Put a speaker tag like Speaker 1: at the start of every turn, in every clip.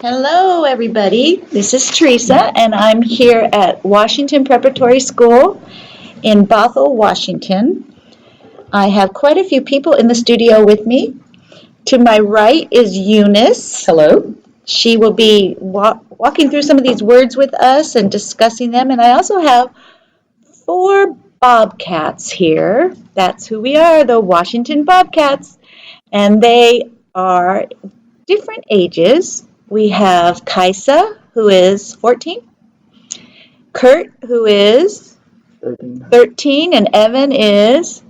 Speaker 1: Hello, everybody. This is Teresa, and I'm here at Washington Preparatory School in Bothell, Washington. I have quite a few people in the studio with me. To my right is Eunice.
Speaker 2: Hello.
Speaker 1: She will be walking through some of these words with us and discussing them. And I also have 4 Bobcats here. That's who we are, the Washington Bobcats. And they are different ages. We have Kaisa, who is 14, Kurt, who is 13, and Evan is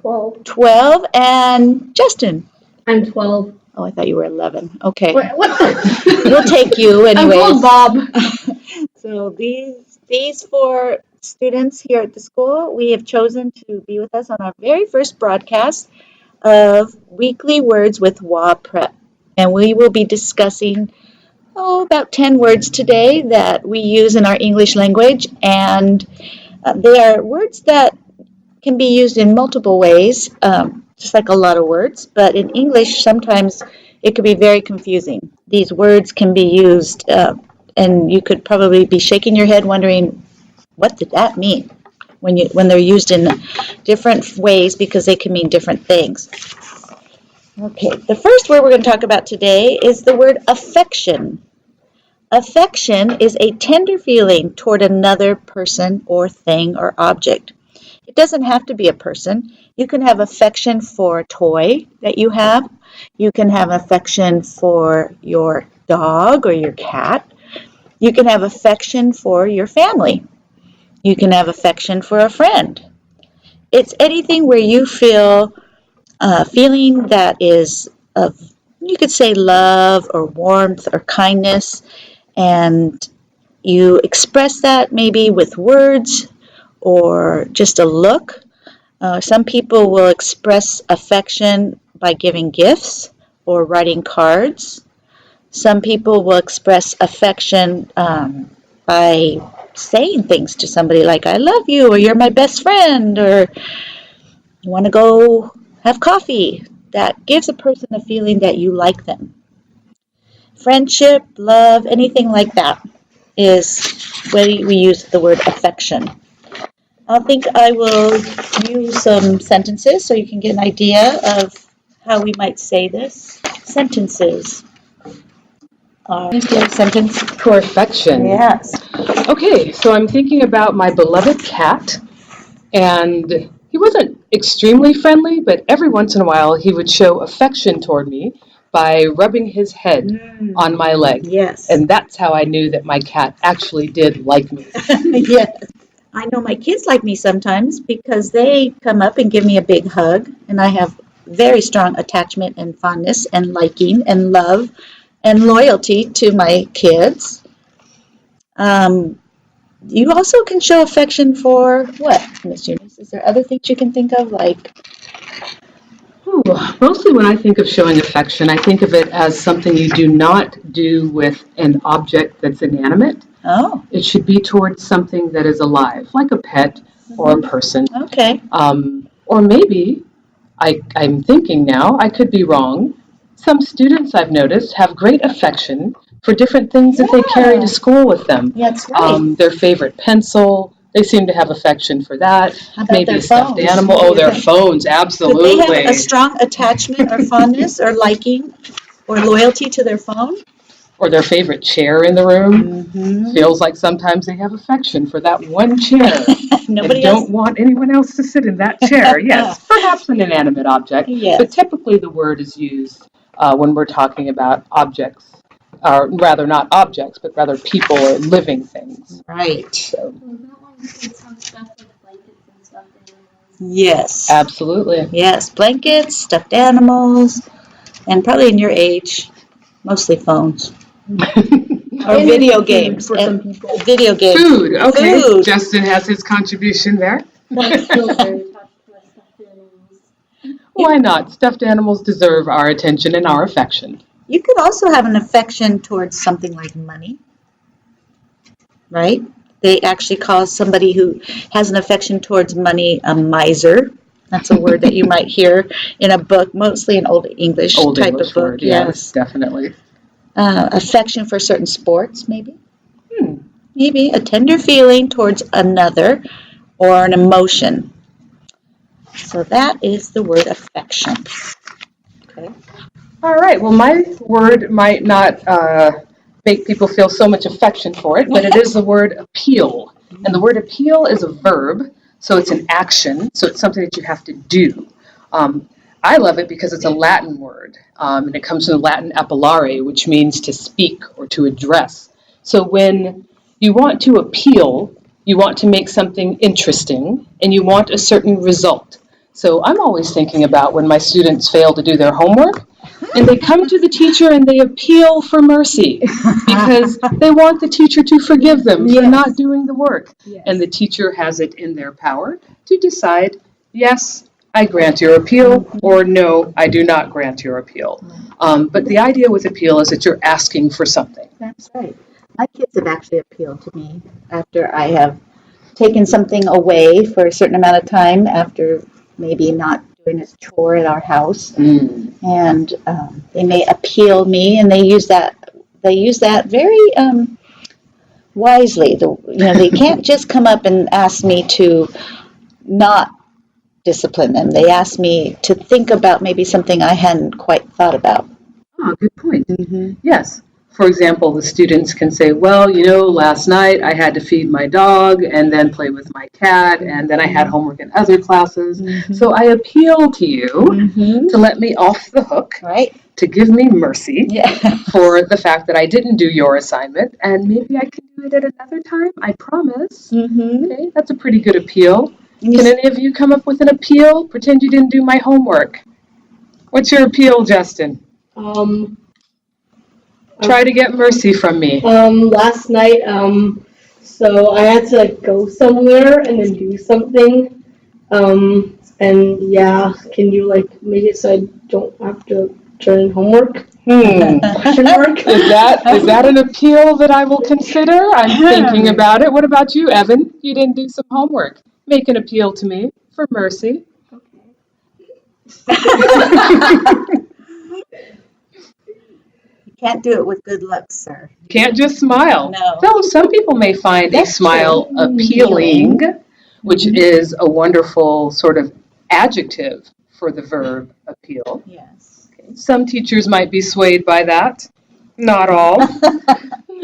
Speaker 1: 12, and Justin.
Speaker 3: I'm 12.
Speaker 1: Oh, I thought you were 11. Okay.
Speaker 3: What?
Speaker 1: We'll take you anyways.
Speaker 3: I'm called Bob.
Speaker 1: So these 4 students here at the school, we have chosen to be with us on our very first broadcast of Weekly Words with WaPrep. And we will be discussing about 10 words today that we use in our English language. And they are words that can be used in multiple ways, just like a lot of words. But in English, sometimes it could be very confusing. These words can be used, and you could probably be shaking your head wondering, what did that mean? When they're used in different ways, because they can mean different things. Okay, the first word we're going to talk about today is the word affection. Affection is a tender feeling toward another person or thing or object. It doesn't have to be a person. You can have affection for a toy that you have. You can have affection for your dog or your cat. You can have affection for your family. You can have affection for a friend. It's anything where you feel feeling that is of, you could say, love or warmth or kindness, and you express that maybe with words or just a look. Some people will express affection by giving gifts or writing cards. Some people will express affection by saying things to somebody like, I love you, or you're my best friend, or you want to go have coffee. That gives a person a feeling that you like them. Friendship, love, anything like that is where we use the word affection. I think I will use some sentences so you can get an idea of how we might say this. Sentences. Sentence
Speaker 2: For affection.
Speaker 1: Yes.
Speaker 2: Okay, so I'm thinking about my beloved cat, and he wasn't extremely friendly, but every once in a while he would show affection toward me by rubbing his head on my leg.
Speaker 1: Yes.
Speaker 2: And that's how I knew that my cat actually did like me.
Speaker 1: Yes. I know my kids like me sometimes because they come up and give me a big hug, and I have very strong attachment and fondness and liking and love and loyalty to my kids. You also can show affection for what, Miss Eunice? Is there other things you can think of, like?
Speaker 2: Mostly when I think of showing affection, I think of it as something you do not do with an object that's inanimate.
Speaker 1: Oh.
Speaker 2: It should be towards something that is alive, like a pet or a person.
Speaker 1: Okay.
Speaker 2: Or maybe, I'm thinking now, I could be wrong, some students I've noticed have great affection for different things that they carry to school with them.
Speaker 1: That's right.
Speaker 2: Their favorite pencil, they seem to have affection for that.
Speaker 1: How about
Speaker 2: maybe
Speaker 1: their
Speaker 2: a stuffed
Speaker 1: phones?
Speaker 2: animal. Oh, their phones, absolutely.
Speaker 1: Do they have a strong attachment or fondness or liking or loyalty to their phone?
Speaker 2: Or their favorite chair in the room. Feels like sometimes they have affection for that one chair.
Speaker 1: Nobody
Speaker 2: and
Speaker 1: else?
Speaker 2: don't want anyone else to sit in that chair. Yes, perhaps an inanimate object.
Speaker 1: Yes.
Speaker 2: But typically the word is used when we're talking about objects, or rather not objects, but rather people or living things.
Speaker 1: Right.
Speaker 2: So.
Speaker 1: Yes.
Speaker 2: Absolutely.
Speaker 1: Yes, blankets, stuffed animals, and probably in your age, mostly phones. Or video games.
Speaker 3: For some people.
Speaker 1: Video games.
Speaker 2: Food. Okay.
Speaker 1: Food.
Speaker 2: Justin has his contribution there. Why not? Stuffed animals deserve our attention and our affection.
Speaker 1: You could also have an affection towards something like money, right? They actually call somebody who has an affection towards money a miser. That's a word that you might hear in a book, mostly an Old English type of book.
Speaker 2: Word, yes, definitely.
Speaker 1: affection for certain sports, maybe. Maybe a tender feeling towards another or an emotion. So that is the word affection. Okay.
Speaker 2: All right. Well, my word might not make people feel so much affection for it, but it is the word appeal. And the word appeal is a verb, so it's an action, so it's something that you have to do. I love it because it's a Latin word, and it comes from the Latin appellare, which means to speak or to address. So when you want to appeal, you want to make something interesting, and you want a certain result. So I'm always thinking about when my students fail to do their homework, and they come to the teacher and they appeal for mercy because they want the teacher to forgive them for not doing the work. Yes. And the teacher has it in their power to decide, yes, I grant your appeal, or no, I do not grant your appeal. But the idea with appeal is that you're asking for something.
Speaker 1: That's right. My kids have actually appealed to me after I have taken something away for a certain amount of time after maybe not doing a chore at our house. And they may appeal me, and they use that very wisely. They can't just come up and ask me to not discipline them. They ask me to think about maybe something I hadn't quite thought about.
Speaker 2: Oh, good point. Yes. For example, the students can say, well, last night I had to feed my dog and then play with my cat, and then I had homework in other classes. So I appeal to you to let me off the hook, to give me mercy for the fact that I didn't do your assignment, and maybe I can do it at another time, I promise. Okay, that's a pretty good appeal. Can any of you come up with an appeal? Pretend you didn't do my homework. What's your appeal, Justin? Try to get mercy from me.
Speaker 3: Last night, so I had to go somewhere and then do something. And yeah, can you make it so I don't have to turn in homework? Question mark.
Speaker 2: Is that an appeal that I will consider? I'm thinking about it. What about you, Evan? You didn't do some homework. Make an appeal to me for mercy.
Speaker 1: Can't do it with good luck, sir.
Speaker 2: Can't just smile.
Speaker 1: No.
Speaker 2: Though some people may find a smile appealing, which is a wonderful sort of adjective for the verb appeal.
Speaker 1: Yes.
Speaker 2: Okay. Some teachers might be swayed by that. Not all.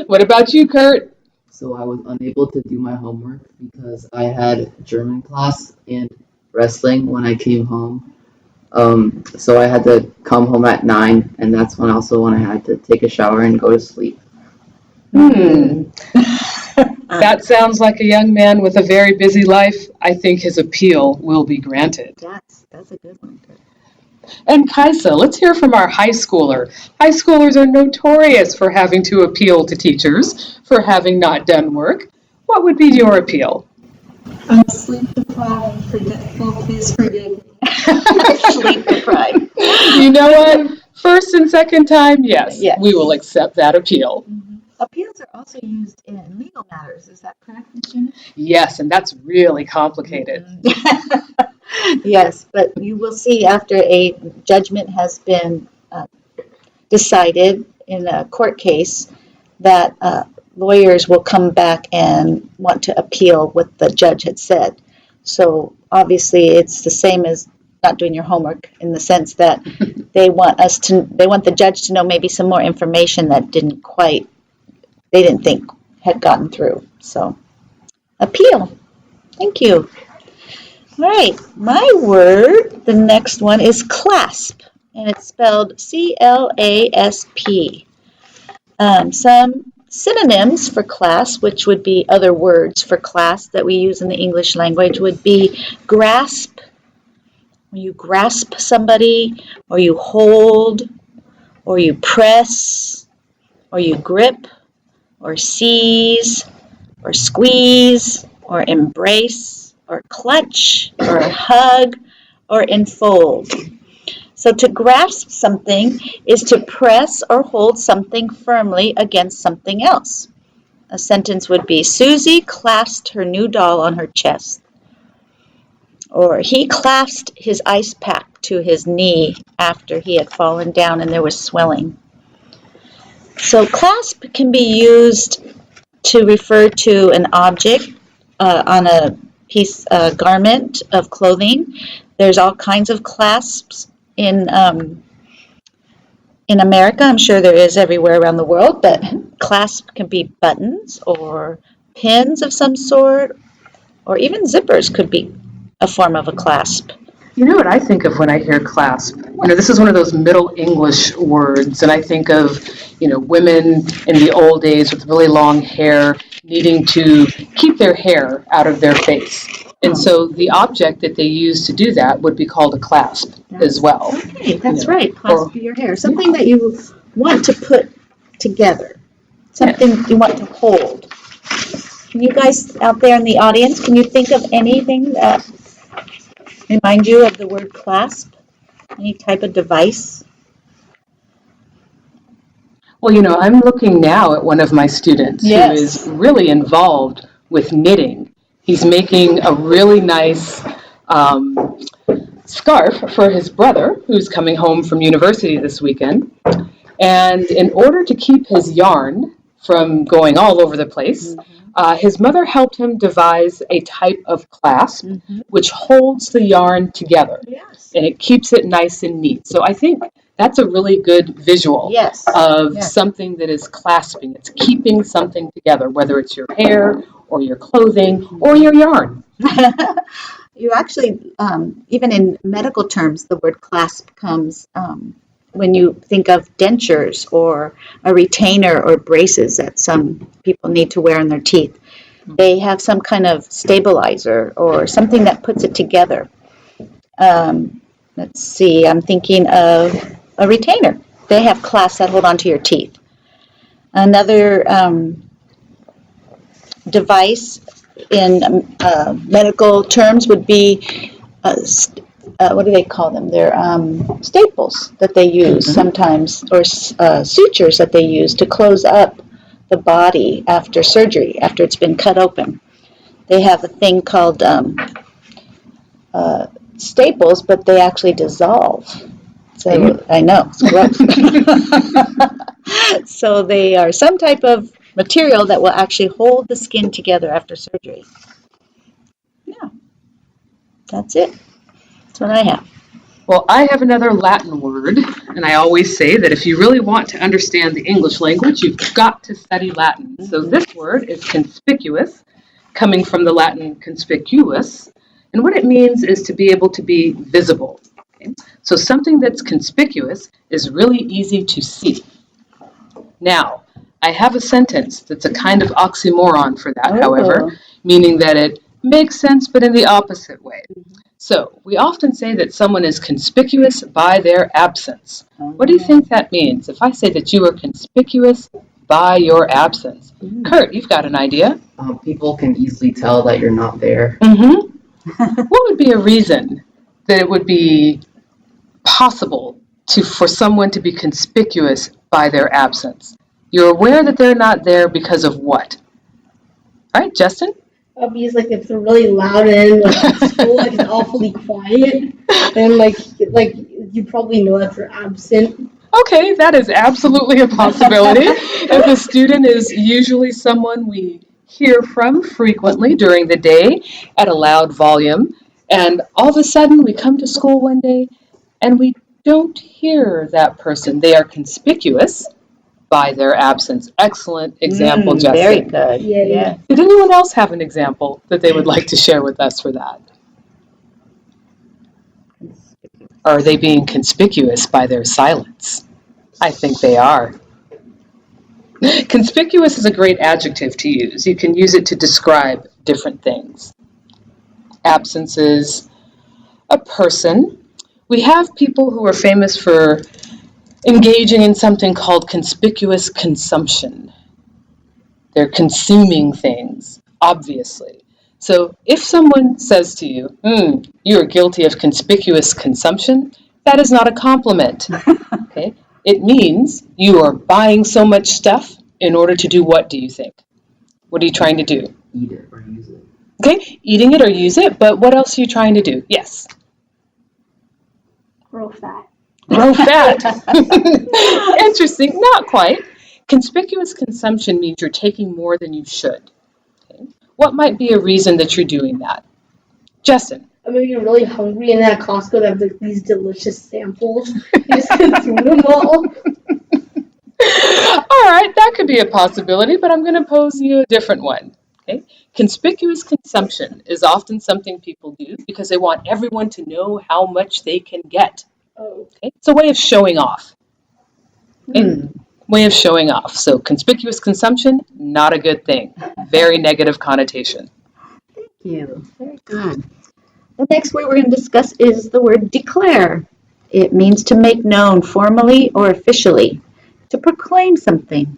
Speaker 2: What about you, Kurt?
Speaker 4: So I was unable to do my homework because I had German class and wrestling when I came home. So I had to come home at 9, and that's when I had to take a shower and go to sleep.
Speaker 2: That sounds like a young man with a very busy life. I think his appeal will be granted.
Speaker 1: That's a good one.
Speaker 2: And Kaisa, let's hear from our high schooler. High schoolers are notorious for having to appeal to teachers for having not done work. What would be your appeal?
Speaker 5: I'm sleep deprived, forgetful, please forgive me.
Speaker 1: Sleep deprived.
Speaker 2: You know what? First and second time, yes. We will accept that appeal.
Speaker 1: Appeals are also used in legal matters. Is that correct, Eunice?
Speaker 2: Yes, and that's really complicated.
Speaker 1: Yes, but you will see after a judgment has been decided in a court case that lawyers will come back and want to appeal what the judge had said. So obviously it's the same as not doing your homework in the sense that they want the judge to know maybe some more information that they didn't think had gotten through. So appeal. Thank you. All right, my word, the next one is clasp, and it's spelled C-L-A-S-P. Some synonyms for class, which would be other words for class that we use in the English language, would be grasp. When you grasp somebody, or you hold, or you press, or you grip, or seize, or squeeze, or embrace, or clutch, or hug, or enfold. So to grasp something is to press or hold something firmly against something else. A sentence would be, Susie clasped her new doll on her chest. Or he clasped his ice pack to his knee after he had fallen down and there was swelling. So clasp can be used to refer to an object on a piece, garment of clothing. There's all kinds of clasps in America. I'm sure there is everywhere around the world, but clasp can be buttons or pins of some sort, or even zippers could be a form of a clasp.
Speaker 2: You know what I think of when I hear clasp? This is one of those Middle English words, and I think of, women in the old days with really long hair needing to keep their hair out of their face. And so the object that they use to do that would be called a clasp as well.
Speaker 1: Okay, that's right. Clasp your hair. Something that you want to put together. Something you want to hold. Can you guys out there in the audience, can you think of anything that remind you of the word clasp? Any type of device?
Speaker 2: Well, I'm looking now at one of my students who is really involved with knitting. He's making a really nice scarf for his brother who's coming home from university this weekend. And in order to keep his yarn from going all over the place, his mother helped him devise a type of clasp which holds the yarn together.
Speaker 1: Yes.
Speaker 2: And it keeps it nice and neat. So I think that's a really good visual of something that is clasping. It's keeping something together, whether it's your hair or your clothing or your yarn.
Speaker 1: You actually, even in medical terms, the word clasp comes when you think of dentures or a retainer or braces that some people need to wear in their teeth. They have some kind of stabilizer or something that puts it together. Let's see, I'm thinking of a retainer. They have clasps that hold onto your teeth. Another device in medical terms would be what do they call them? They're staples that they use sometimes, or sutures that they use to close up the body after surgery, after it's been cut open. They have a thing called staples, but they actually dissolve. So I know, it's gross. So they are some type of material that will actually hold the skin together after surgery. Yeah, that's it. That's what I have.
Speaker 2: Well, I have another Latin word, and I always say that if you really want to understand the English language, you've got to study Latin. So this word is conspicuous, coming from the Latin conspicuous, and what it means is to be able to be visible. Okay? So something that's conspicuous is really easy to see. Now, I have a sentence that's a kind of oxymoron for that, however, meaning that it makes sense, but in the opposite way. So, we often say that someone is conspicuous by their absence. What do you think that means? If I say that you are conspicuous by your absence. Kurt, you've got an idea?
Speaker 4: People can easily tell that you're not there.
Speaker 2: What would be a reason that it would be possible for someone to be conspicuous by their absence? You're aware that they're not there because of what? All right, Justin?
Speaker 3: Because if they're really loud and at school, it's awfully quiet, then you probably know that they're absent.
Speaker 2: Okay, that is absolutely a possibility. If a student is usually someone we hear from frequently during the day at a loud volume, and all of a sudden we come to school one day and we don't hear that person. They are conspicuous by their absence. Excellent example, Justin.
Speaker 1: Very good. Yeah.
Speaker 2: Did anyone else have an example that they would like to share with us for that? Or are they being conspicuous by their silence? I think they are. Conspicuous is a great adjective to use. You can use it to describe different things. Absence is a person. We have people who are famous for engaging in something called conspicuous consumption. They're consuming things, obviously. So if someone says to you, you are guilty of conspicuous consumption, that is not a compliment. Okay? It means you are buying so much stuff in order to do what, do you think? What are you trying to do?
Speaker 4: Eat it or use it.
Speaker 2: Okay, eating it or use it, but what else are you trying to do? Yes?
Speaker 5: Grow fat.
Speaker 2: Grow fat. Interesting. Not quite. Conspicuous consumption means you're taking more than you should. Okay? What might be a reason that you're doing that? Justin.
Speaker 3: I mean, you're really hungry and at Costco they have these delicious samples. You just consume them all.
Speaker 2: All right, that could be a possibility, but I'm going to pose you a different one. Okay? Conspicuous consumption is often something people do because they want everyone to know how much they can get.
Speaker 3: Oh.
Speaker 2: Okay? It's a way of showing off. Okay? Way of showing off. So conspicuous consumption, not a good thing. Very negative connotation.
Speaker 1: Thank you. Very good. The next word we're going to discuss is the word declare. It means to make known formally or officially, to proclaim something.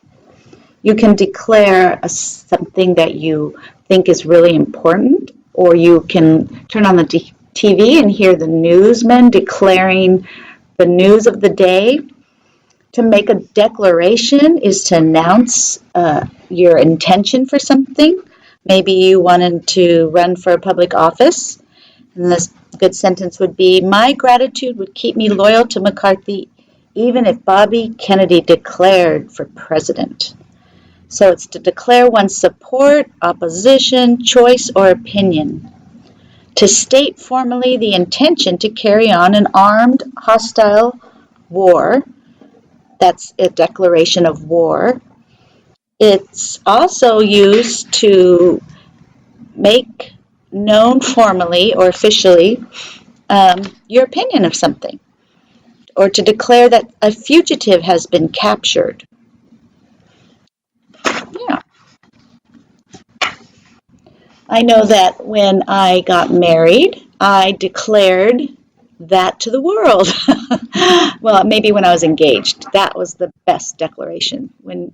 Speaker 1: You can declare something that you think is really important, or you can turn on the TV and hear the newsmen declaring the news of the day. To make a declaration is to announce your intention for something. Maybe you wanted to run for a public office. And this good sentence would be, my gratitude would keep me loyal to McCarthy even if Bobby Kennedy declared for president. So it's to declare one's support, opposition, choice, or opinion. To state formally the intention to carry on an armed, hostile war. That's a declaration of war. It's also used to make known formally or officially your opinion of something, or to declare that a fugitive has been captured. Yeah. I know that when I got married, I declared that to the world. Well, maybe when I was engaged. That was the best declaration. When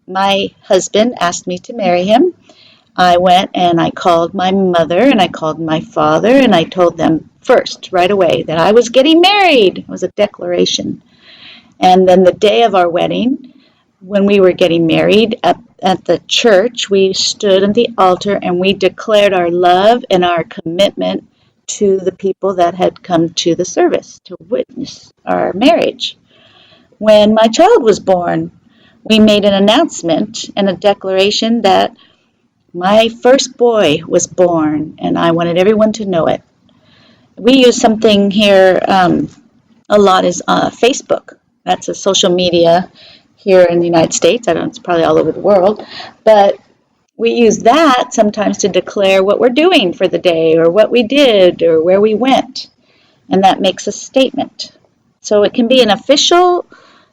Speaker 1: my husband asked me to marry him, I went and I called my mother and I called my father and I told them first, right away, that I was getting married. It was a declaration. And then the day of our wedding, when we were getting married at the church, we stood at the altar and we declared our love and our commitment to the people that had come to the service to witness our marriage. When my child was born, we made an announcement and a declaration that my first boy was born, and I wanted everyone to know it. We use something here a lot is Facebook. That's a social media here in the United States. I don't know, it's probably all over the world. But we use that sometimes to declare what we're doing for the day or what we did or where we went. And that makes a statement. So it can be an official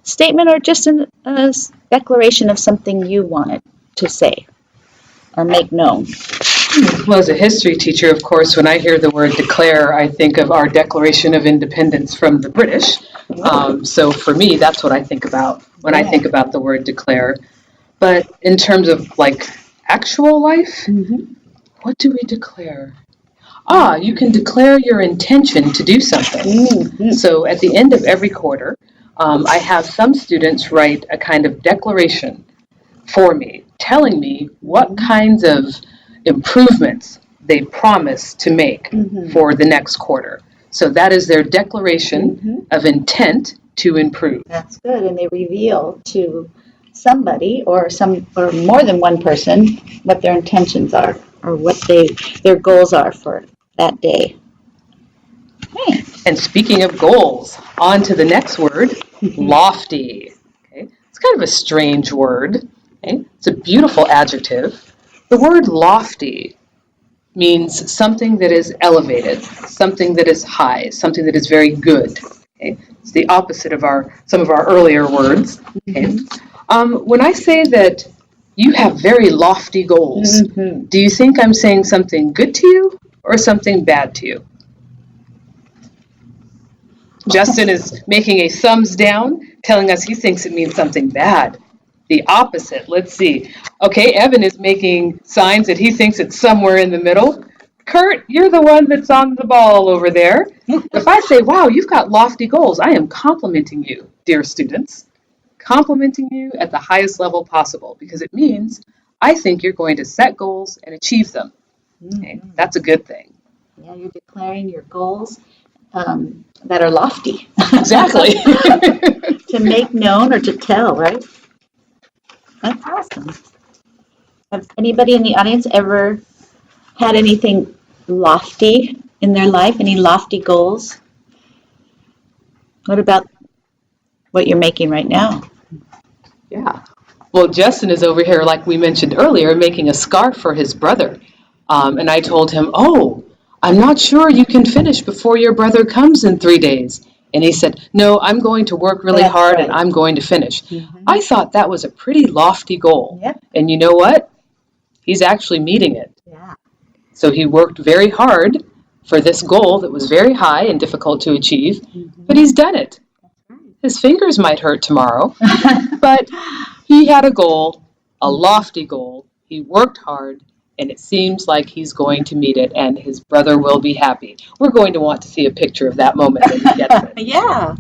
Speaker 1: statement or just a declaration of something you wanted to say or make known.
Speaker 2: Well, as a history teacher, of course, when I hear the word declare, I think of our Declaration of Independence from the British. So for me, that's what I think about when I think about the word declare. But in terms of like actual life, what do we declare? You can declare your intention to do something. So at the end of every quarter, I have some students write a kind of declaration for me, telling me what kinds of improvements they promise to make for the next quarter. So that is their declaration of intent to improve.
Speaker 1: That's good, and they reveal to somebody or more than one person what their intentions are or what their goals are for that day. Hey.
Speaker 2: And speaking of goals, on to the next word, lofty. Okay? It's kind of a strange word. Okay? It's a beautiful adjective. The word lofty means something that is elevated, something that is high, something that is very good. Okay? It's the opposite of some of our earlier words. Okay? When I say that you have very lofty goals, do you think I'm saying something good to you or something bad to you? Justin is making a thumbs down, telling us he thinks it means something bad. The opposite. Let's see. Okay, Evan is making signs that he thinks it's somewhere in the middle. Kurt, you're the one that's on the ball over there. If I say, wow, you've got lofty goals, I am complimenting you, dear students. Complimenting you at the highest level possible, because it means I think you're going to set goals and achieve them. Okay? That's a good thing.
Speaker 1: Yeah, you're declaring your goals that are lofty.
Speaker 2: Exactly.
Speaker 1: To make known or to tell, right? That's awesome. Has anybody in the audience ever had anything lofty in their life? Any lofty goals? What about what you're making right now?
Speaker 2: Yeah. Well, Justin is over here, like we mentioned earlier, making a scarf for his brother. And I told him, oh, I'm not sure you can finish before your brother comes in 3 days. And he said, no, I'm going to work really hard and I'm going to finish. Mm-hmm. I thought that was a pretty lofty goal. Yep. And you know what? He's actually meeting it. Yeah. So he worked very hard for this goal that was very high and difficult to achieve, but he's done it. His fingers might hurt tomorrow, but he had a goal, a lofty goal. He worked hard, and it seems like he's going to meet it, and his brother will be happy. We're going to want to see a picture of that moment when he gets it.
Speaker 1: Yeah.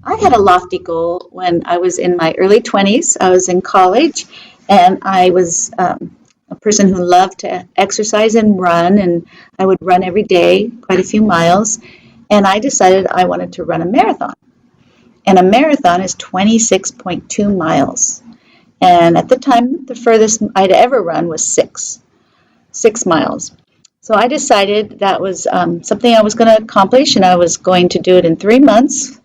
Speaker 1: I had a lofty goal when I was in my early 20s. I was in college, and I was a person who loved to exercise and run, and I would run every day, quite a few miles, and I decided I wanted to run a marathon. And a marathon is 26.2 miles. And at the time, the furthest I'd ever run was 6 miles. So I decided that was something I was going to accomplish, and I was going to do it in 3 months.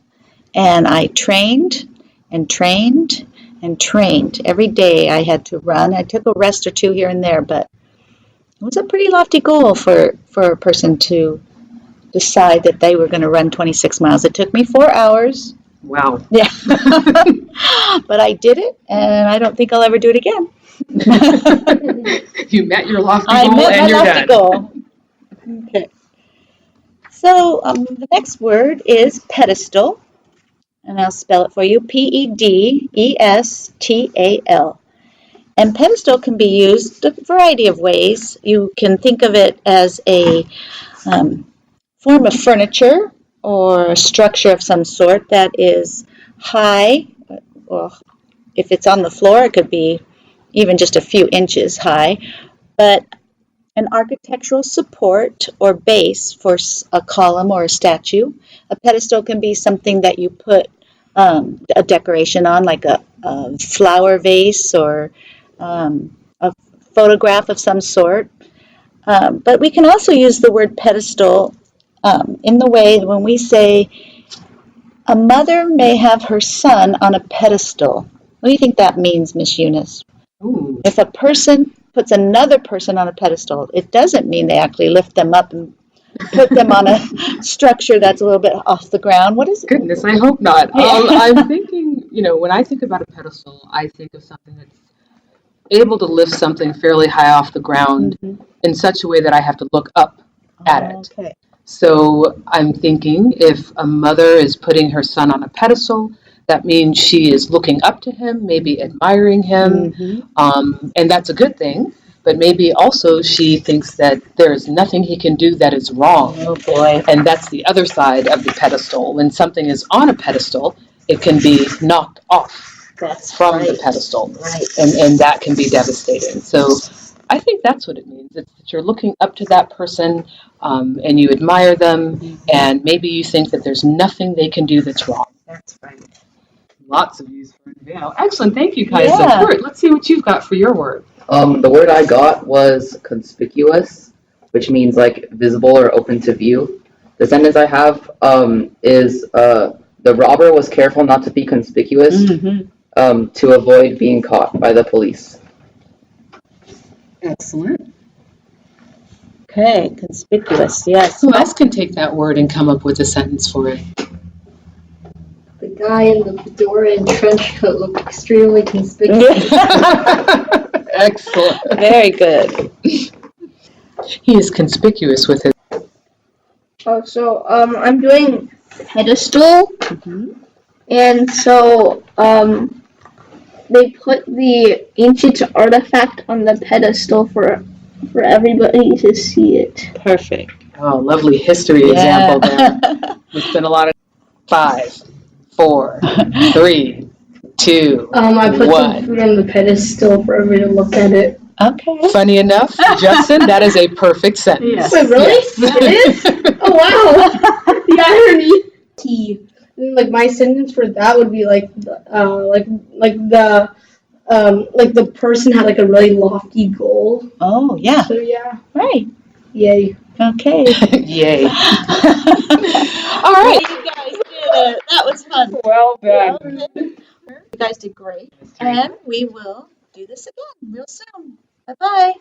Speaker 1: And I trained and trained and trained. Every day I had to run. I took a rest or two here and there, but it was a pretty lofty goal for a person to decide that they were going to run 26 miles. It took me 4 hours.
Speaker 2: Wow.
Speaker 1: Yeah. But I did it, and I don't think I'll ever do it again.
Speaker 2: You met your lofty goal,
Speaker 1: and you're done. I met my lofty goal. Okay. So the next word is pedestal, and I'll spell it for you, Pedestal. And pedestal can be used a variety of ways. You can think of it as a form of furniture or a structure of some sort that is high, or if it's on the floor, it could be even just a few inches high, but an architectural support or base for a column or a statue. A pedestal can be something that you put a decoration on, like a flower vase or a photograph of some sort. But we can also use the word pedestal in the way when we say a mother may have her son on a pedestal. What do you think that means, Miss Eunice? Ooh. If a person puts another person on a pedestal, it doesn't mean they actually lift them up and put them on a structure that's a little bit off the ground. What is it?
Speaker 2: Goodness, I hope not. I'm thinking, when I think about a pedestal, I think of something that's able to lift something fairly high off the ground in such a way that I have to look up at it. Okay. So I'm thinking if a mother is putting her son on a pedestal, that means she is looking up to him, maybe admiring him, and that's a good thing. But maybe also she thinks that there is nothing he can do that is wrong.
Speaker 1: Oh, boy.
Speaker 2: And that's the other side of the pedestal. When something is on a pedestal, it can be knocked off from the pedestal. Right. And that can be devastating. So I think that's what it means. It's that you're looking up to that person and you admire them, and maybe you think that there's nothing they can do that's wrong.
Speaker 1: That's right.
Speaker 2: Lots of use for it now. Excellent. Thank you, Kaisa. Yeah. Kurt, let's see what you've got for your word.
Speaker 4: The word I got was conspicuous, which means like visible or open to view. The sentence I have is the robber was careful not to be conspicuous to avoid being caught by the police.
Speaker 2: Excellent.
Speaker 1: Okay, conspicuous, yes.
Speaker 2: Who else can take that word and come up with a sentence for it?
Speaker 3: The guy in the fedora and trench coat looked extremely conspicuous.
Speaker 2: Excellent.
Speaker 1: Very good.
Speaker 2: He is conspicuous with his...
Speaker 5: Oh, so I'm doing pedestal. And so they put the ancient artifact on the pedestal for everybody to see it.
Speaker 1: Perfect.
Speaker 2: Oh, lovely history example there. We spent a lot of 5, 4, 3, 2,
Speaker 3: I put
Speaker 2: 1.
Speaker 3: some food on the pedestal for everybody to look at it.
Speaker 1: Okay.
Speaker 2: Funny enough, Justin, that is a perfect sentence.
Speaker 1: Yes.
Speaker 3: Wait, really?
Speaker 2: Yes.
Speaker 3: It is? Oh, wow. The irony. Like my sentence for that would be like the like the person had like a really lofty goal.
Speaker 1: Oh, yeah.
Speaker 3: So yeah,
Speaker 1: Right.
Speaker 3: yay.
Speaker 1: Okay.
Speaker 2: Yay. All
Speaker 1: Well,
Speaker 2: right.
Speaker 1: you guys did it. That was fun.
Speaker 2: Well done.
Speaker 1: You guys did great. And we will do this again real soon. Bye-bye.